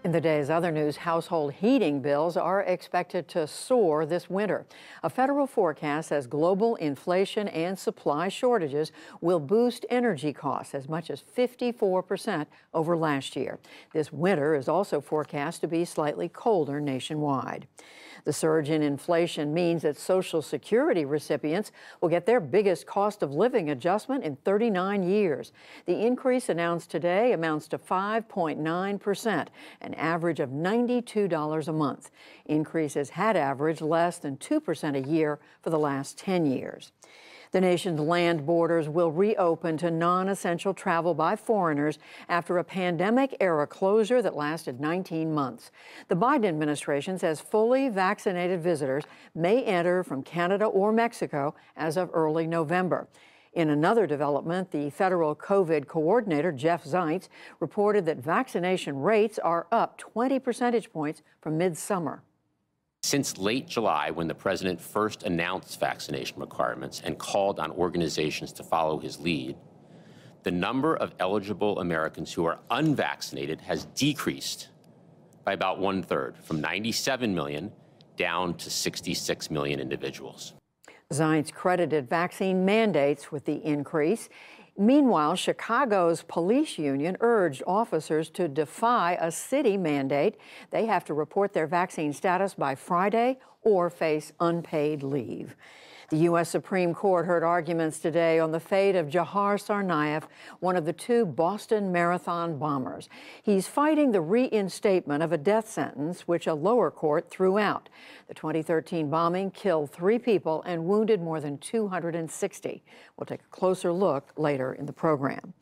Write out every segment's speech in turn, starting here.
In the day's other news, household heating bills are expected to soar this winter. A federal forecast says global inflation and supply shortages will boost energy costs as much as 54% over last year. This winter is also forecast to be slightly colder nationwide. The surge in inflation means that Social Security recipients will get their biggest cost of living adjustment in 39 years. The increase announced today amounts to 5.9%, an average of $92 a month. Increases had averaged less than 2% a year for the last 10 years. The nation's land borders will reopen to non-essential travel by foreigners after a pandemic-era closure that lasted 19 months. The Biden administration says fully vaccinated visitors may enter from Canada or Mexico as of early November. In another development, the federal COVID coordinator, Jeff Zients, reported that vaccination rates are up 20 percentage points from midsummer. Since late July, when the president first announced vaccination requirements and called on organizations to follow his lead, the number of eligible Americans who are unvaccinated has decreased by about 1/3, from 97 million down to 66 million individuals. Zients credited vaccine mandates with the increase. Meanwhile, Chicago's police union urged officers to defy a city mandate. They have to report their vaccine status by Friday or face unpaid leave. The U.S. Supreme Court heard arguments today on the fate of Jahar Tsarnaev, one of the two Boston Marathon bombers. He's fighting the reinstatement of a death sentence, which a lower court threw out. The 2013 bombing killed 3 people and wounded more than 260. We'll take a closer look later in the program.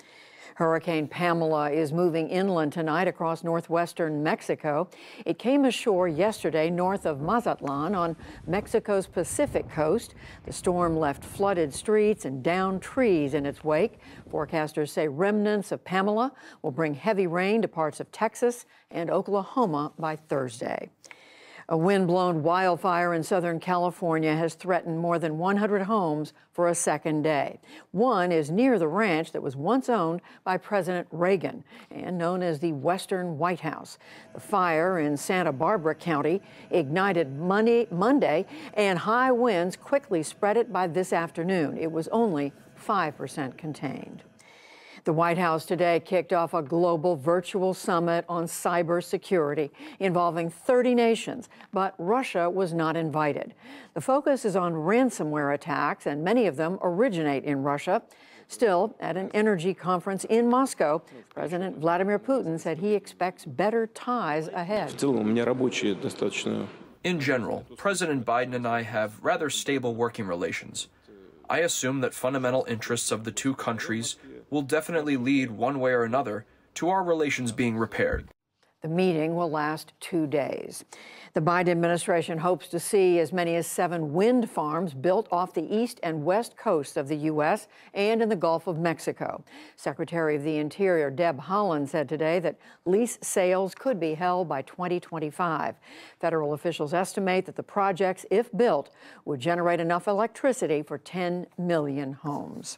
Hurricane Pamela is moving inland tonight across northwestern Mexico. It came ashore yesterday north of Mazatlan on Mexico's Pacific coast. The storm left flooded streets and downed trees in its wake. Forecasters say remnants of Pamela will bring heavy rain to parts of Texas and Oklahoma by Thursday. A wind-blown wildfire in Southern California has threatened more than 100 homes for a second day. One is near the ranch that was once owned by President Reagan and known as the Western White House. The fire in Santa Barbara County ignited Monday, and high winds quickly spread it by this afternoon. It was only 5% contained. The White House today kicked off a global virtual summit on cybersecurity involving 30 nations, but Russia was not invited. The focus is on ransomware attacks, and many of them originate in Russia. Still, at an energy conference in Moscow, President Vladimir Putin said he expects better ties ahead. In general, President Biden and I have rather stable working relations. I assume that fundamental interests of the two countries will definitely lead one way or another to our relations being repaired. The meeting will last 2 days. The Biden administration hopes to see as many as 7 wind farms built off the east and west coasts of the U.S. and in the Gulf of Mexico. Secretary of the Interior Deb Haaland said today that lease sales could be held by 2025. Federal officials estimate that the projects, if built, would generate enough electricity for 10 million homes.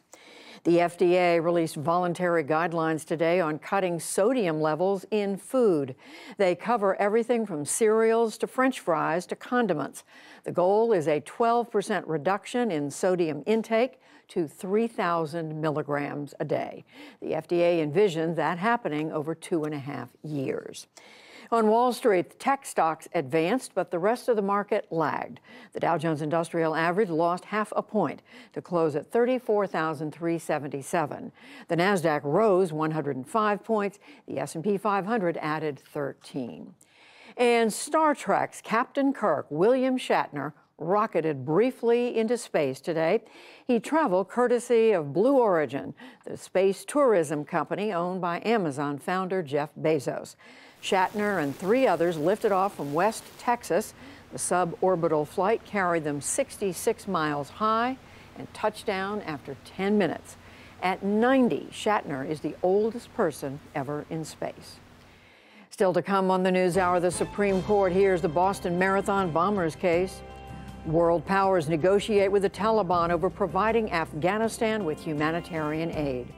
The FDA released voluntary guidelines today on cutting sodium levels in food. They cover everything from cereals to French fries to condiments. The goal is a 12% reduction in sodium intake to 3,000 milligrams a day. The FDA envisioned that happening over 2.5 years. On Wall Street, tech stocks advanced, but the rest of the market lagged. The Dow Jones Industrial Average lost 0.5 point to close at 34,377. The Nasdaq rose 105 points. The S&P 500 added 13. And Star Trek's Captain Kirk, William Shatner, rocketed briefly into space today. He traveled courtesy of Blue Origin, the space tourism company owned by Amazon founder Jeff Bezos. Shatner and 3 others lifted off from West Texas. The suborbital flight carried them 66 miles high and touched down after 10 minutes. At 90, Shatner is the oldest person ever in space. Still to come on the NewsHour, the Supreme Court hears the Boston Marathon bombers case. World powers negotiate with the Taliban over providing Afghanistan with humanitarian aid.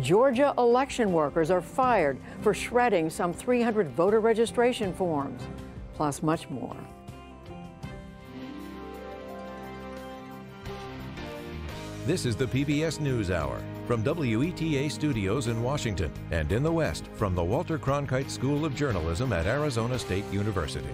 Georgia election workers are fired for shredding some 300 voter registration forms, plus much more. This is the PBS NewsHour from WETA Studios in Washington and in the West from the Walter Cronkite School of Journalism at Arizona State University.